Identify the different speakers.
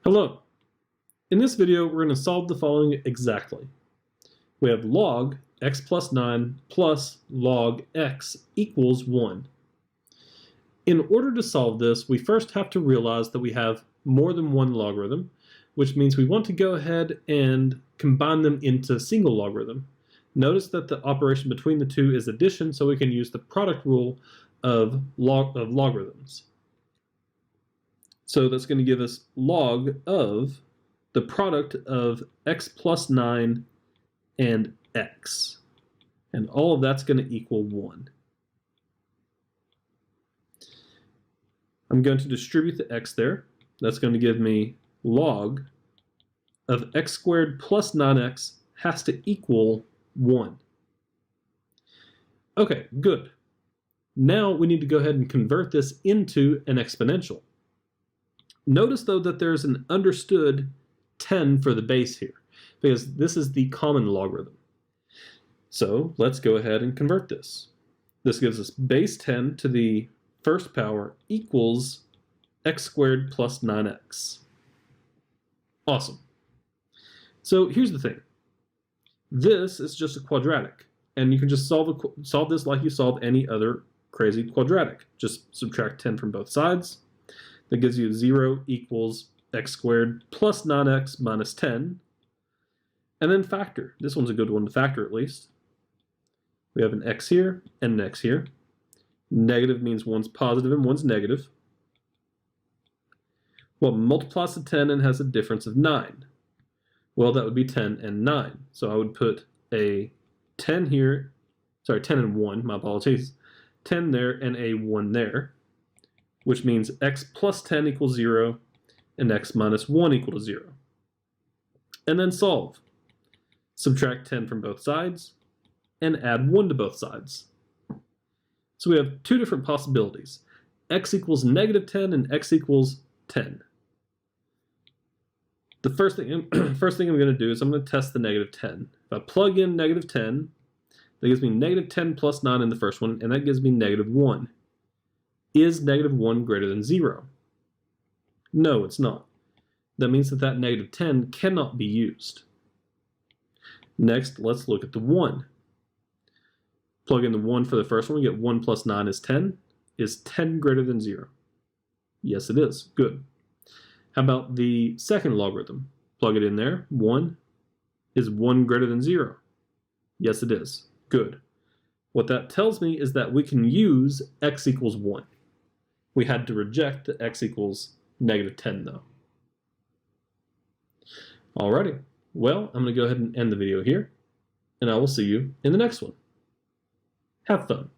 Speaker 1: Hello. In this video, we're going to solve the following exactly. We have log x plus 9 plus log x equals 1. In order to solve this, we first have to realize that we have more than one logarithm, which means we want to go ahead and combine them into a single logarithm. Notice that the operation between the two is addition, so we can use the product rule of logarithms. So that's going to give us log of the product of x plus 9 and x. And all of that's going to equal 1. I'm going to distribute the x there. That's going to give me log of x squared plus 9x has to equal 1. Okay, good. Now we need to go ahead and convert this into an exponential. Notice, though, that there's an understood 10 for the base here, because this is the common logarithm. So let's go ahead and convert this. This gives us base 10 to the first power equals x squared plus 9x. Awesome. So here's the thing. This is just a quadratic, and you can just solve this like you solve any other crazy quadratic. Just subtract 10 from both sides. That gives you 0 equals x squared plus 9x minus 10. And then factor. This one's a good one to factor at least. We have an x here and an x here. Negative means one's positive and one's negative. What multiplies to 10 and has a difference of 9? Well, that would be 10 and 9. So I would put a 10 here, sorry, 10 and 1, my apologies. 10 there and a 1 there, which means x plus 10 equals 0 and x minus 1 equal to 0. And then solve. Subtract 10 from both sides and add 1 to both sides. So we have two different possibilities. X equals negative 10 and x equals 10. The first thing I'm going to do is I'm going to test the negative 10. If I plug in negative 10, that gives me negative 10 plus 9 in the first one, and that gives me negative 1. Is negative 1 greater than 0? No, it's not. That means that negative 10 cannot be used. Next, let's look at the 1. Plug in the 1 for the first one, we get 1 plus 9 is 10. Is 10 greater than 0? Yes, it is. Good. How about the second logarithm? Plug it in there. 1. Is 1 greater than 0? Yes, it is. Good. What that tells me is that we can use x equals 1. We had to reject the x equals negative 10, though. Alrighty. Well, I'm going to go ahead and end the video here, and I will see you in the next one. Have fun.